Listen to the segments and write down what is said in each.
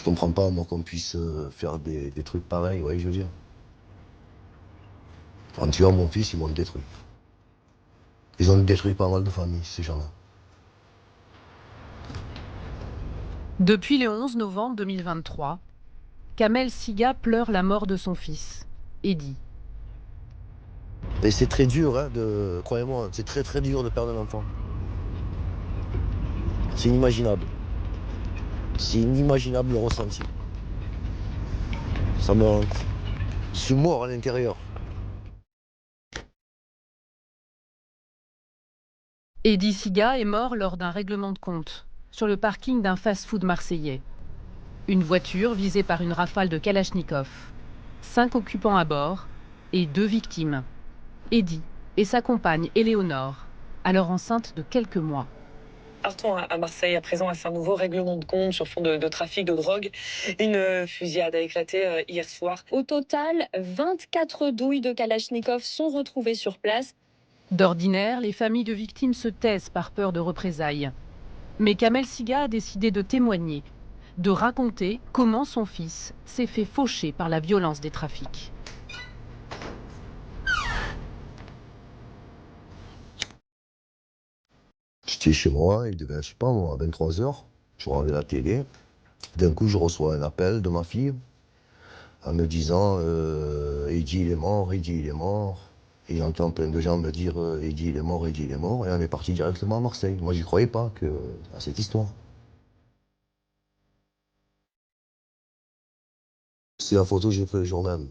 Je comprends pas, moi, qu'on puisse faire des trucs pareils, vous voyez, je veux dire. En tuant mon fils, ils m'ont détruit. Ils ont détruit pas mal de familles, ces gens-là. Depuis le 11 novembre 2023, Kamel Siga pleure la mort de son fils, Eddy. Et c'est très dur, hein, croyez-moi, c'est très très dur de perdre un enfant. C'est inimaginable. C'est inimaginable le ressenti. Ça me... Je suis mort à l'intérieur. Eddy Siga est mort lors d'un règlement de compte sur le parking d'un fast-food marseillais. Une voiture visée par une rafale de Kalachnikov. 5 occupants à bord et 2 victimes. Eddy et sa compagne Éléonore, alors enceinte de quelques mois. Partons à Marseille à présent à un nouveau règlement de compte sur fond de trafic de drogue. Une fusillade a éclaté hier soir. Au total, 24 douilles de Kalachnikov sont retrouvées sur place. D'ordinaire, les familles de victimes se taisent par peur de représailles. Mais Kamel Siga a décidé de témoigner, de raconter comment son fils s'est fait faucher par la violence des trafics. J'étais chez moi, il devait, je sais pas moi, à 23h. Je regardais la télé. D'un coup, je reçois un appel de ma fille en me disant Eddy il est mort, Eddy il est mort. Et j'entends plein de gens me dire Eddy il est mort, Eddy il est mort. Et on est parti directement à Marseille. Moi, j'y croyais pas à cette histoire. C'est la photo que j'ai fait le jour même.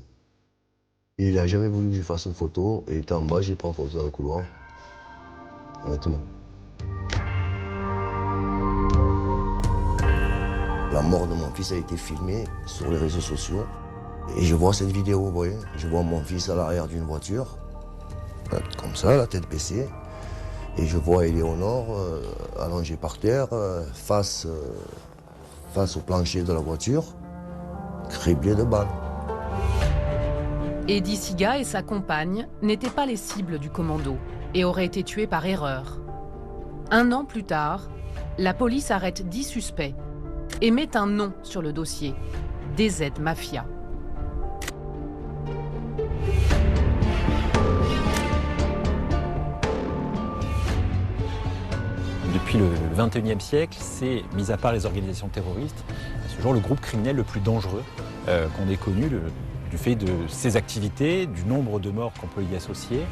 Il n'a jamais voulu que je fasse une photo. Et il était en bas, j'ai pris une photo dans le couloir. Honnêtement. La mort de mon fils a été filmée sur les réseaux sociaux. Et je vois cette vidéo, vous voyez. Je vois mon fils à l'arrière d'une voiture, comme ça, la tête baissée. Et je vois Éléonore allongée par terre, face au plancher de la voiture, criblée de balles. Eddy Siga et sa compagne n'étaient pas les cibles du commando et auraient été tués par erreur. 1 an plus tard, la police arrête 10 suspects et met un nom sur le dossier, DZ Mafia. Depuis le XXIe siècle, c'est, mis à part les organisations terroristes, à ce jour le groupe criminel le plus dangereux qu'on ait connu, du fait de ses activités, du nombre de morts qu'on peut y associer.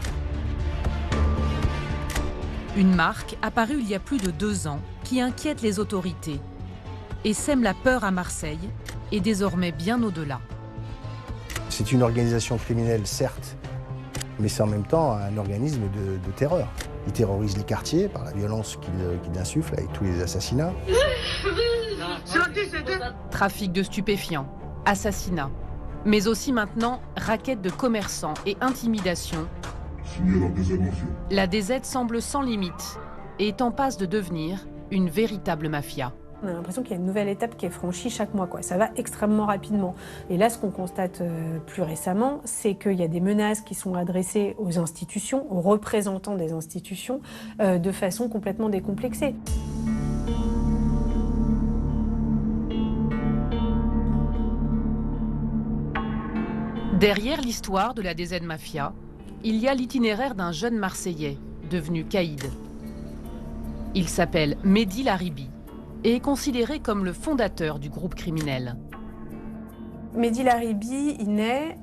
Une marque apparue il y a plus de 2 ans qui inquiète les autorités et sème la peur à Marseille et désormais bien au-delà. C'est une organisation criminelle, certes, mais c'est en même temps un organisme de terreur. Il terrorise les quartiers par la violence qu'il insuffle avec tous les assassinats. Trafic de stupéfiants, assassinats, mais aussi maintenant raquettes de commerçants et intimidation. La DZ semble sans limite et est en passe de devenir une véritable mafia. On a l'impression qu'il y a une nouvelle étape qui est franchie chaque mois, quoi. Ça va extrêmement rapidement. Et là, ce qu'on constate plus récemment, c'est qu'il y a des menaces qui sont adressées aux institutions, aux représentants des institutions, de façon complètement décomplexée. Derrière l'histoire de la DZ Mafia, il y a l'itinéraire d'un jeune Marseillais, devenu caïd. Il s'appelle Mehdi Laribi et est considéré comme le fondateur du groupe criminel. Mehdi Laribi, il naît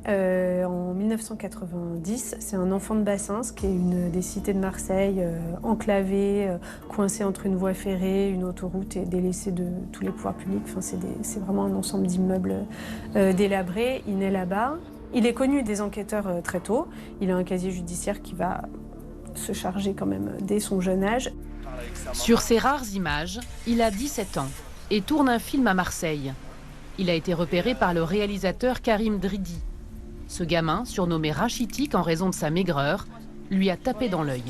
en 1990. C'est un enfant de Bassins, qui est une des cités de Marseille, enclavée, coincée entre une voie ferrée, une autoroute et délaissée de tous les pouvoirs publics. Enfin, c'est vraiment un ensemble d'immeubles délabrés. Il naît là-bas. Il est connu des enquêteurs très tôt. Il a un casier judiciaire qui va se charger quand même dès son jeune âge. Sur ces rares images, il a 17 ans et tourne un film à Marseille. Il a été repéré par le réalisateur Karim Dridi. Ce gamin, surnommé rachitique en raison de sa maigreur, lui a tapé dans l'œil.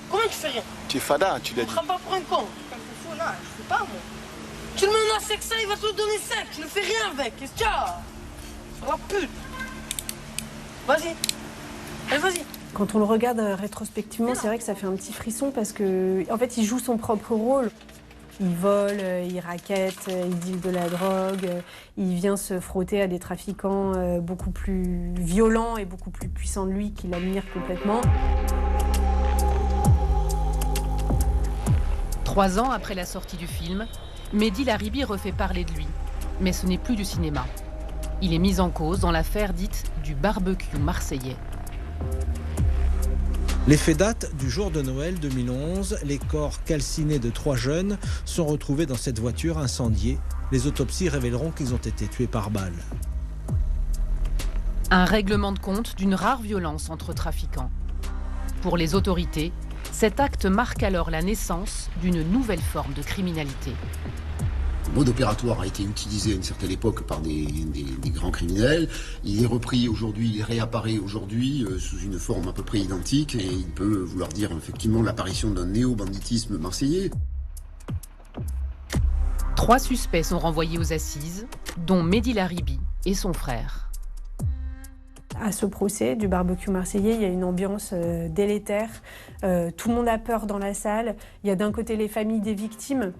Comment tu fais rien? Tu es fada, tu l'as dit. Tu prends pas pour un con. Je fais pas, moi. Tu le menaces avec ça, il va te le donner sec. Tu ne fais rien avec. Qu'est-ce qu'il y a? Oh pute. Vas-y. Allez, vas-y. Quand on le regarde rétrospectivement, c'est vrai que ça fait un petit frisson parce que, en fait, il joue son propre rôle. Il vole, il raquette, il deal de la drogue, il vient se frotter à des trafiquants beaucoup plus violents et beaucoup plus puissants de lui, qu'il admire complètement. 3 ans après la sortie du film, Mehdi Laribi refait parler de lui. Mais ce n'est plus du cinéma. Il est mis en cause dans l'affaire dite du barbecue marseillais. Les faits datent du jour de Noël 2011. Les corps calcinés de 3 jeunes sont retrouvés dans cette voiture incendiée. Les autopsies révéleront qu'ils ont été tués par balle. Un règlement de compte d'une rare violence entre trafiquants. Pour les autorités, cet acte marque alors la naissance d'une nouvelle forme de criminalité. Le mode opératoire a été utilisé à une certaine époque par des grands criminels. Il est repris aujourd'hui, il réapparaît aujourd'hui sous une forme à peu près identique et il peut vouloir dire effectivement l'apparition d'un néo-banditisme marseillais. 3 suspects sont renvoyés aux assises, dont Mehdi Laribi et son frère. À ce procès du barbecue marseillais, il y a une ambiance délétère. Tout le monde a peur dans la salle. Il y a d'un côté les familles des victimes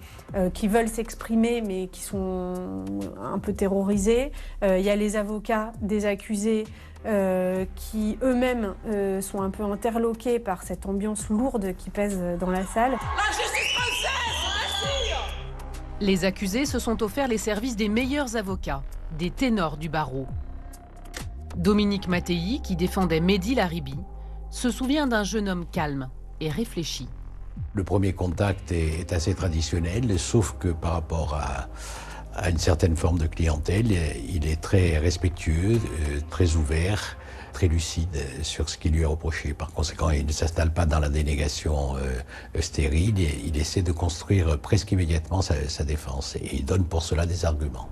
qui veulent s'exprimer mais qui sont un peu terrorisées. Il y a les avocats des accusés qui eux-mêmes sont un peu interloqués par cette ambiance lourde qui pèse dans la salle. La justice française, merci. Les accusés se sont offerts les services des meilleurs avocats, des ténors du barreau. Dominique Mattei, qui défendait Mehdi Laribi, se souvient d'un jeune homme calme et réfléchi. Le premier contact est assez traditionnel, sauf que par rapport à une certaine forme de clientèle, il est très respectueux, très ouvert, très lucide sur ce qui lui est reproché. Par conséquent, il ne s'installe pas dans la dénégation stérile, il essaie de construire presque immédiatement sa défense et il donne pour cela des arguments.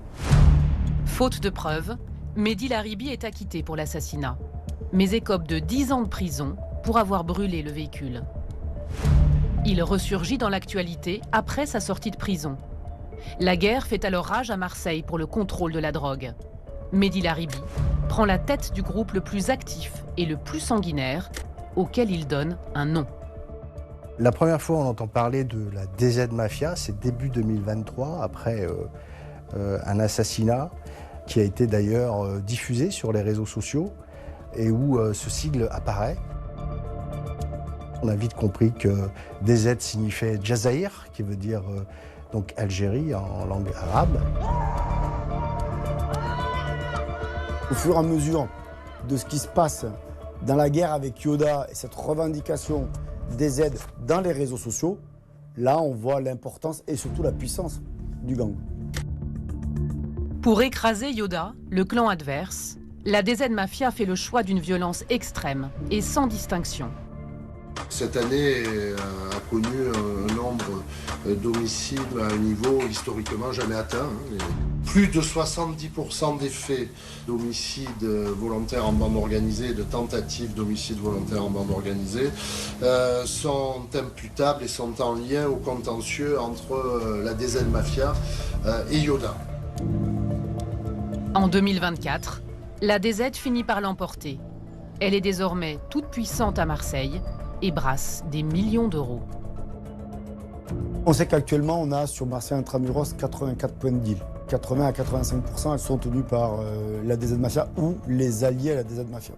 Faute de preuves, Mehdi Laribi est acquitté pour l'assassinat, mais écope de 10 ans de prison pour avoir brûlé le véhicule. Il ressurgit dans l'actualité après sa sortie de prison. La guerre fait alors rage à Marseille pour le contrôle de la drogue. Mehdi Laribi prend la tête du groupe le plus actif et le plus sanguinaire, auquel il donne un nom. La première fois on entend parler de la DZ Mafia, c'est début 2023, après un assassinat qui a été d'ailleurs diffusé sur les réseaux sociaux et où ce sigle apparaît. On a vite compris que DZ signifiait Jazaïr, qui veut dire donc Algérie en langue arabe. Au fur et à mesure de ce qui se passe dans la guerre avec Yoda et cette revendication DZ dans les réseaux sociaux, là on voit l'importance et surtout la puissance du gang. Pour écraser Yoda, le clan adverse, la DZ Mafia fait le choix d'une violence extrême et sans distinction. Cette année a connu un nombre d'homicides à un niveau historiquement jamais atteint. Plus de 70% des faits d'homicides volontaires en bande organisée, de tentatives d'homicides volontaires en bande organisée, sont imputables et sont en lien au contentieux entre la DZ Mafia et Yoda. En 2024, la DZ finit par l'emporter. Elle est désormais toute puissante à Marseille et brasse des millions d'euros. On sait qu'actuellement, on a sur Marseille Intramuros 84 points de deal. 80 à 85%, elles sont tenues par la DZ Mafia ou les alliés à la DZ Mafia.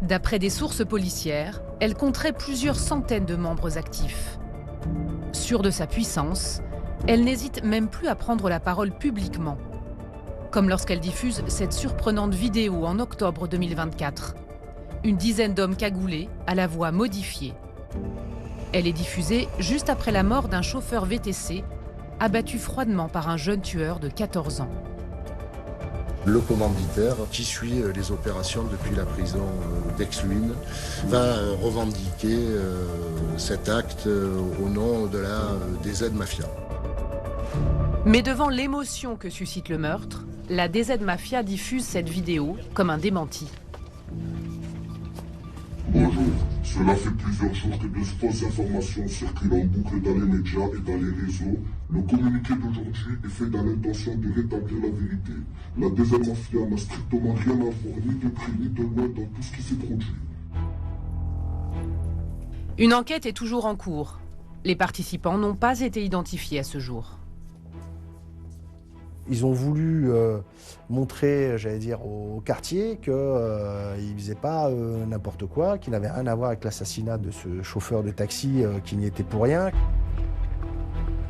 D'après des sources policières, elle compterait plusieurs centaines de membres actifs. Sûre de sa puissance, elle n'hésite même plus à prendre la parole publiquement. Comme lorsqu'elle diffuse cette surprenante vidéo en octobre 2024. Une dizaine d'hommes cagoulés à la voix modifiée. Elle est diffusée juste après la mort d'un chauffeur VTC abattu froidement par un jeune tueur de 14 ans. Le commanditaire, qui suit les opérations depuis la prison d'Aix-Luynes, va revendiquer cet acte au nom de la DZ Mafia. Mais devant l'émotion que suscite le meurtre, la DZ Mafia diffuse cette vidéo comme un démenti. Bonjour, cela fait plusieurs jours que de fausses informations circulent en boucle dans les médias et dans les réseaux. Le communiqué d'aujourd'hui est fait dans l'intention de rétablir la vérité. La DZ Mafia n'a strictement rien à voir ni de près ni de loin dans tout ce qui s'est produit. Une enquête est toujours en cours. Les participants n'ont pas été identifiés à ce jour. Ils ont voulu montrer, j'allais dire, au quartier qu'ils ne faisaient pas n'importe quoi, qu'ils n'avaient rien à voir avec l'assassinat de ce chauffeur de taxi qui n'y était pour rien.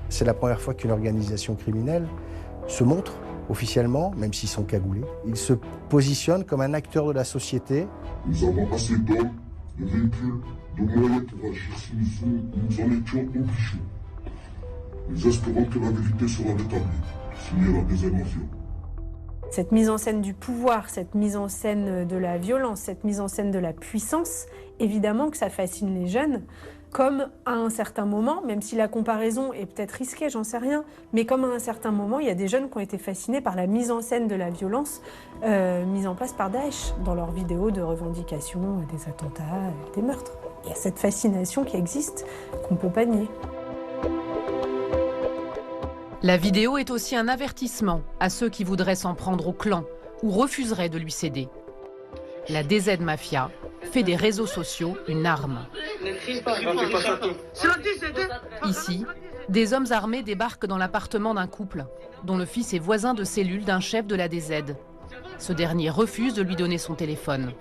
C'est la première fois qu'une organisation criminelle se montre officiellement, même s'ils sont cagoulés. Ils se positionnent comme un acteur de la société. Nous avons assez d'hommes, de véhicules, de moyens pour agir si nous en étions obligés. Nous espérons que la vérité sera rétablie. Signé la DZ Mafia. Cette mise en scène du pouvoir, cette mise en scène de la violence, cette mise en scène de la puissance, évidemment que ça fascine les jeunes, comme à un certain moment, même si la comparaison est peut-être risquée, j'en sais rien, mais comme à un certain moment, il y a des jeunes qui ont été fascinés par la mise en scène de la violence mise en place par Daesh dans leurs vidéos de revendication des attentats, des meurtres. Il y a cette fascination qui existe, qu'on ne peut pas nier. La vidéo est aussi un avertissement à ceux qui voudraient s'en prendre au clan ou refuseraient de lui céder. La DZ Mafia fait des réseaux sociaux une arme. Ici, des hommes armés débarquent dans l'appartement d'un couple, dont le fils est voisin de cellule d'un chef de la DZ. Ce dernier refuse de lui donner son téléphone.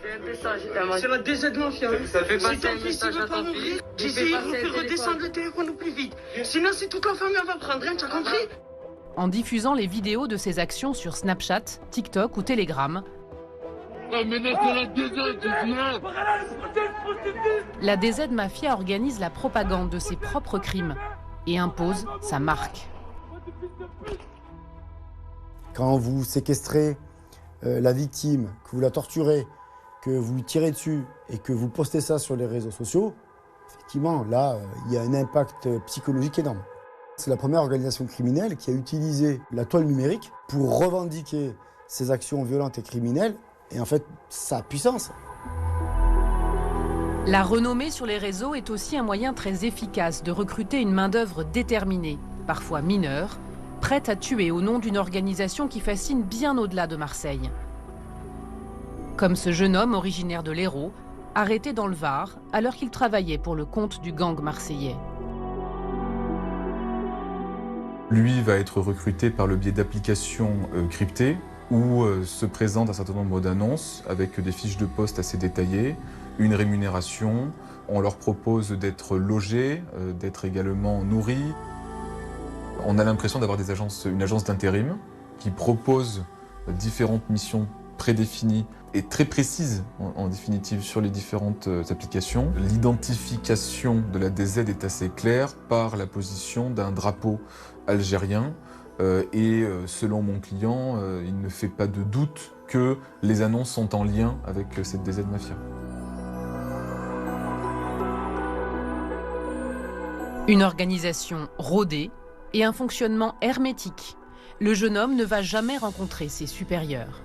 C'est la DZ Mafia. Ça fait passer un message à ton fils. J'essaie de vous faire redescendre le téléphone au plus vite. Sinon, c'est toute la famille va prendre, tu as compris? En diffusant les vidéos de ses actions sur Snapchat, TikTok ou Telegram, la DZ Mafia organise la propagande de ses propres crimes et impose sa marque. Quand vous séquestrez la victime, que vous la torturez, que vous lui tirez dessus et que vous postez ça sur les réseaux sociaux, effectivement, là, il y a un impact psychologique énorme. C'est la première organisation criminelle qui a utilisé la toile numérique pour revendiquer ses actions violentes et criminelles et en fait, sa puissance. La renommée sur les réseaux est aussi un moyen très efficace de recruter une main-d'œuvre déterminée, parfois mineure, prête à tuer au nom d'une organisation qui fascine bien au-delà de Marseille. Comme ce jeune homme originaire de l'Hérault, arrêté dans le Var alors qu'il travaillait pour le compte du gang marseillais. Lui va être recruté par le biais d'applications cryptées où se présentent un certain nombre d'annonces avec des fiches de poste assez détaillées, une rémunération. On leur propose d'être logés, d'être également nourris. On a l'impression d'avoir une agence d'intérim qui propose différentes missions prédéfinies et très précises en définitive sur les différentes applications. L'identification de la DZ est assez claire par la position d'un drapeau algérien et selon mon client, il ne fait pas de doute que les annonces sont en lien avec cette DZ Mafia. Une organisation rodée et un fonctionnement hermétique. Le jeune homme ne va jamais rencontrer ses supérieurs.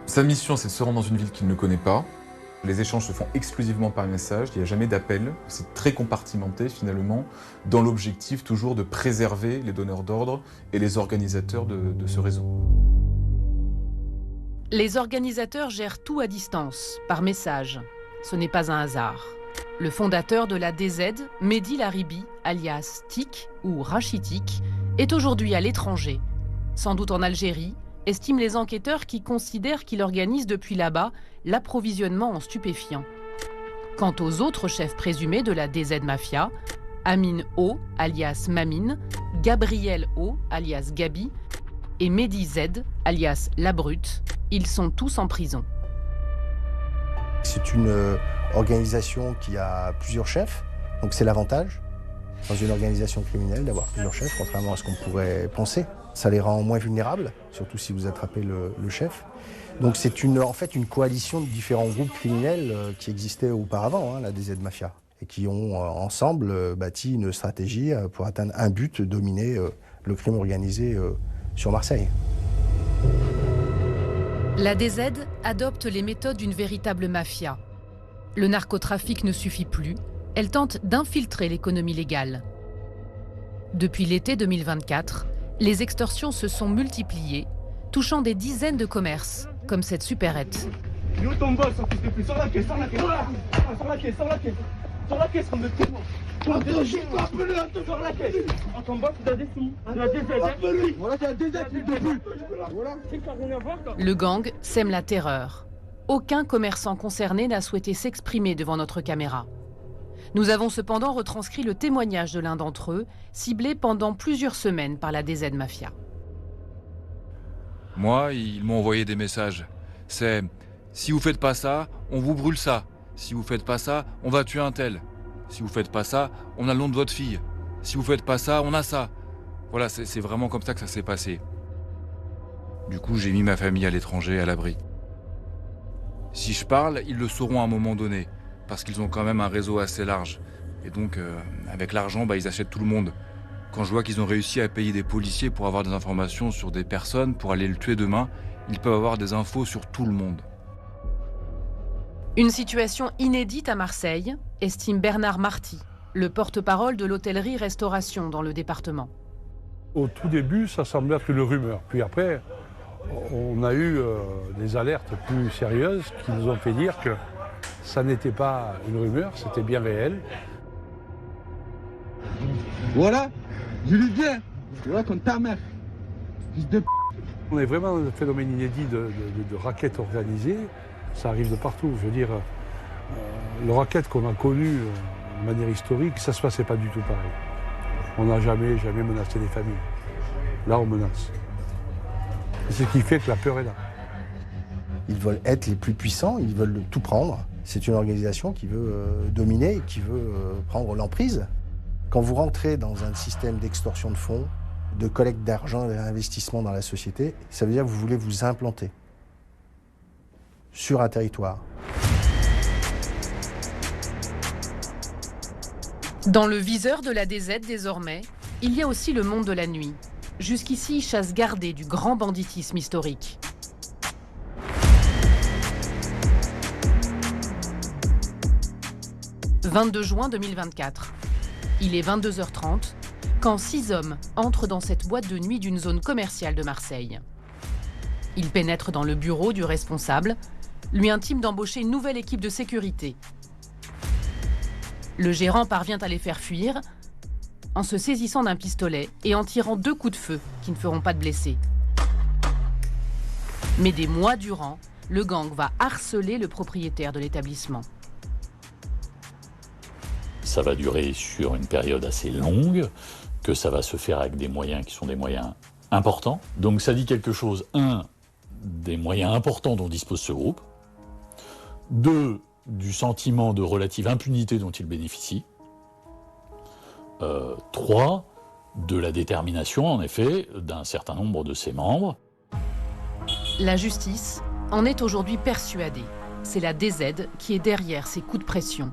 Sa mission, c'est de se rendre dans une ville qu'il ne connaît pas. Les échanges se font exclusivement par message, il n'y a jamais d'appel. C'est très compartimenté finalement, dans l'objectif toujours de préserver les donneurs d'ordre et les organisateurs de ce réseau. Les organisateurs gèrent tout à distance, par message. Ce n'est pas un hasard. Le fondateur de la DZ, Mehdi Laribi, alias Tic ou Rachitik, est aujourd'hui à l'étranger, sans doute en Algérie, estiment les enquêteurs qui considèrent qu'il organise depuis là-bas l'approvisionnement en stupéfiants. Quant aux autres chefs présumés de la DZ Mafia, Amine O, alias Mamine, Gabriel O, alias Gabi, et Mehdi Z, alias La Brute, ils sont tous en prison. C'est une organisation qui a plusieurs chefs, donc c'est l'avantage dans une organisation criminelle d'avoir plusieurs chefs, contrairement à ce qu'on pourrait penser. Ça les rend moins vulnérables, surtout si vous attrapez le chef. Donc c'est en fait une coalition de différents groupes criminels qui existaient auparavant, la DZ Mafia, et qui ont ensemble bâti une stratégie pour atteindre un but, dominer le crime organisé sur Marseille. La DZ adopte les méthodes d'une véritable mafia. Le narcotrafic ne suffit plus, elle tente d'infiltrer l'économie légale. Depuis l'été 2024, les extorsions se sont multipliées, touchant des dizaines de commerces, comme cette supérette. Il est où ton boss, fils de pute? Sors la caisse, sors la caisse. Sors la caisse, sors la caisse. Sur la caisse, on me dit. Attends, j'ai pas appelé, attends, sur la caisse. Attends, bas, tu as des sous. Tu as des aides. Voilà, tu as des aides, voilà. Le gang sème la terreur. Aucun commerçant concerné n'a souhaité s'exprimer devant notre caméra. Nous avons cependant retranscrit le témoignage de l'un d'entre eux, ciblé pendant plusieurs semaines par la DZ Mafia. Moi, ils m'ont envoyé des messages. C'est « si vous faites pas ça, on vous brûle ça. Si vous faites pas ça, on va tuer un tel. Si vous faites pas ça, on a le nom de votre fille. Si vous faites pas ça, on a ça. » Voilà, c'est vraiment comme ça que ça s'est passé. Du coup, j'ai mis ma famille à l'étranger, à l'abri. Si je parle, ils le sauront à un moment donné, parce qu'ils ont quand même un réseau assez large. Et donc, avec l'argent, ils achètent tout le monde. Quand je vois qu'ils ont réussi à payer des policiers pour avoir des informations sur des personnes, pour aller le tuer demain, ils peuvent avoir des infos sur tout le monde. Une situation inédite à Marseille, estime Bernard Marty, le porte-parole de l'hôtellerie-restauration dans le département. Au tout début, ça semblait être une rumeur. Puis après, on a eu des alertes plus sérieuses qui nous ont fait dire que ça n'était pas une rumeur, c'était bien réel. Voilà, je lui dis, voilà comme ta mère. On est vraiment dans un phénomène inédit de raquettes organisées. Ça arrive de partout. Je veux dire, le racket qu'on a connu de manière historique, ça ne se passait pas du tout pareil. On n'a jamais menacé les familles. Là, on menace. C'est ce qui fait que la peur est là. Ils veulent être les plus puissants, ils veulent tout prendre. C'est une organisation qui veut dominer, qui veut prendre l'emprise. Quand vous rentrez dans un système d'extorsion de fonds, de collecte d'argent et d'investissement dans la société, ça veut dire que vous voulez vous implanter sur un territoire. Dans le viseur de la DZ désormais, il y a aussi le monde de la nuit. Jusqu'ici, chasse gardée du grand banditisme historique. « 22 juin 2024. Il est 22h30 quand 6 hommes entrent dans cette boîte de nuit d'une zone commerciale de Marseille. Ils pénètrent dans le bureau du responsable, lui intiment d'embaucher une nouvelle équipe de sécurité. Le gérant parvient à les faire fuir en se saisissant d'un pistolet et en tirant 2 coups de feu qui ne feront pas de blessés. Mais des mois durant, le gang va harceler le propriétaire de l'établissement. Ça va durer sur une période assez longue, que ça va se faire avec des moyens qui sont des moyens importants. Donc ça dit quelque chose, 1, des moyens importants dont dispose ce groupe, 2, du sentiment de relative impunité dont il bénéficie, 3, de la détermination, en effet, d'un certain nombre de ses membres. La justice en est aujourd'hui persuadée. C'est la DZ qui est derrière ces coups de pression.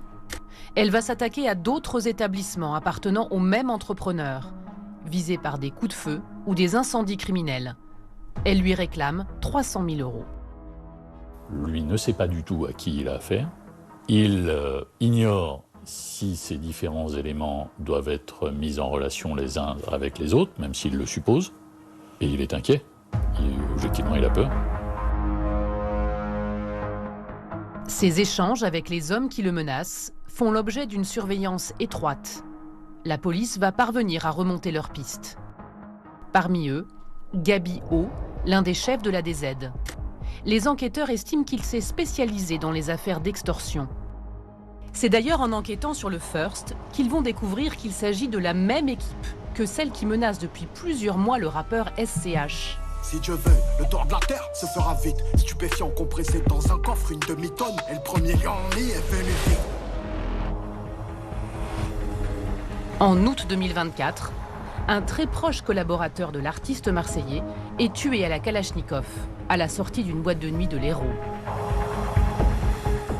Elle va s'attaquer à d'autres établissements appartenant au même entrepreneur, visés par des coups de feu ou des incendies criminels. Elle lui réclame 300 000 €. Lui ne sait pas du tout à qui il a affaire. Il ignore si ces différents éléments doivent être mis en relation les uns avec les autres, même s'il le suppose. Et il est inquiet. Objectivement, il a peur. Ces échanges avec les hommes qui le menacent font l'objet d'une surveillance étroite. La police va parvenir à remonter leurs pistes. Parmi eux, Gabi O, l'un des chefs de la DZ. Les enquêteurs estiment qu'il s'est spécialisé dans les affaires d'extorsion. C'est d'ailleurs en enquêtant sur le First qu'ils vont découvrir qu'il s'agit de la même équipe que celle qui menace depuis plusieurs mois le rappeur SCH. Si Dieu veut, le tour de la terre se fera vite. Stupéfiant compressé dans un coffre, une demi-tonne. Et le premier lit est venu vite. En août 2024, un très proche collaborateur de l'artiste marseillais est tué à la Kalachnikov, à la sortie d'une boîte de nuit de l'Hérault.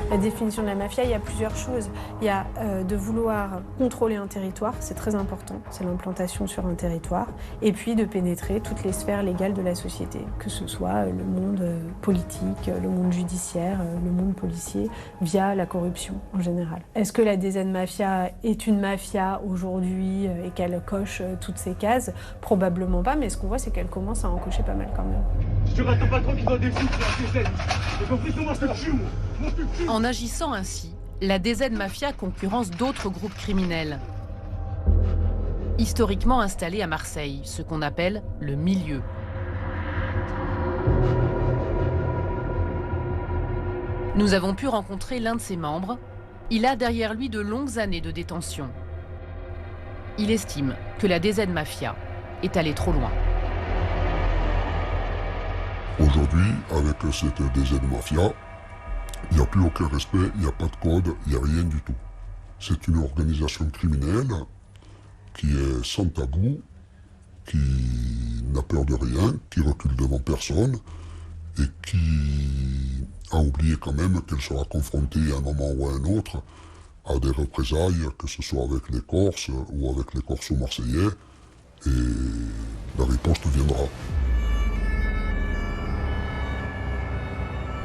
La définition de la mafia, il y a plusieurs choses. Il y a de vouloir contrôler un territoire, c'est très important, c'est l'implantation sur un territoire, et puis de pénétrer toutes les sphères légales de la société, que ce soit le monde politique, le monde judiciaire, le monde policier, via la corruption en général. Est-ce que la DZ Mafia est une mafia aujourd'hui et qu'elle coche toutes ces cases? Probablement pas, mais ce qu'on voit, c'est qu'elle commence à en cocher pas mal quand même. Je rate pas trop qu'il doit des fous, c'est la DZ. J'ai compris comment je te tue, moi. En agissant ainsi, la DZ Mafia concurrence d'autres groupes criminels, historiquement installés à Marseille, ce qu'on appelle le milieu. Nous avons pu rencontrer l'un de ses membres. Il a derrière lui de longues années de détention. Il estime que la DZ Mafia est allée trop loin. Aujourd'hui, avec cette DZ Mafia, il n'y a plus aucun respect, il n'y a pas de code, il n'y a rien du tout. C'est une organisation criminelle qui est sans tabou, qui n'a peur de rien, qui recule devant personne et qui a oublié quand même qu'elle sera confrontée à un moment ou à un autre à des représailles, que ce soit avec les Corses ou avec les Corses marseillais, et la riposte viendra.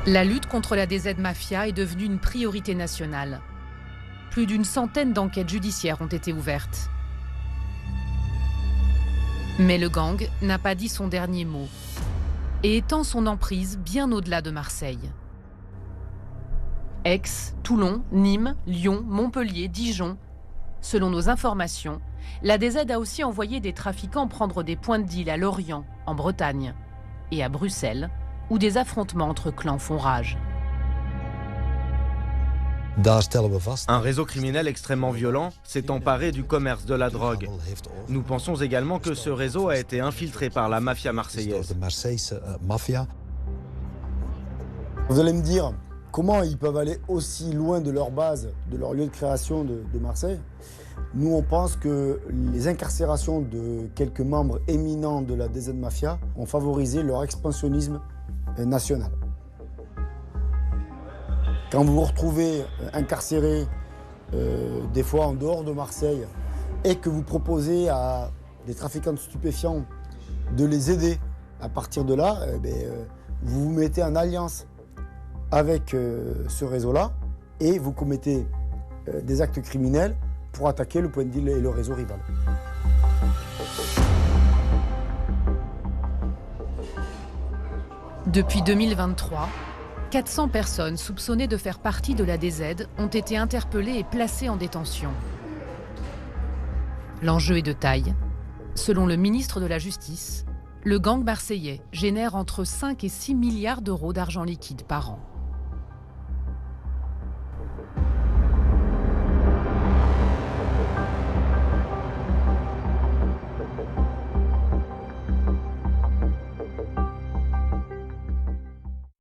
La lutte contre la DZ Mafia est devenue une priorité nationale. Plus d'une centaine d'enquêtes judiciaires ont été ouvertes. Mais le gang n'a pas dit son dernier mot et étend son emprise bien au-delà de Marseille. Aix, Toulon, Nîmes, Lyon, Montpellier, Dijon. Selon nos informations, la DZ a aussi envoyé des trafiquants prendre des points de deal à Lorient, en Bretagne, et à Bruxelles, où des affrontements entre clans font rage. Un réseau criminel extrêmement violent s'est emparé du commerce de la drogue. Nous pensons également que ce réseau a été infiltré par la mafia marseillaise. Vous allez me dire, comment ils peuvent aller aussi loin de leur base, de leur lieu de création de Marseille? Nous, on pense que les incarcérations de quelques membres éminents de la DZ Mafia ont favorisé leur expansionnisme national. Quand vous vous retrouvez incarcéré, des fois en dehors de Marseille, et que vous proposez à des trafiquants de stupéfiants de les aider à partir de là, vous vous mettez en alliance avec ce réseau-là et vous commettez des actes criminels pour attaquer le point de deal et le réseau rival. Depuis 2023, 400 personnes soupçonnées de faire partie de la DZ ont été interpellées et placées en détention. L'enjeu est de taille. Selon le ministre de la Justice, le gang marseillais génère entre 5 et 6 milliards d'euros d'argent liquide par an.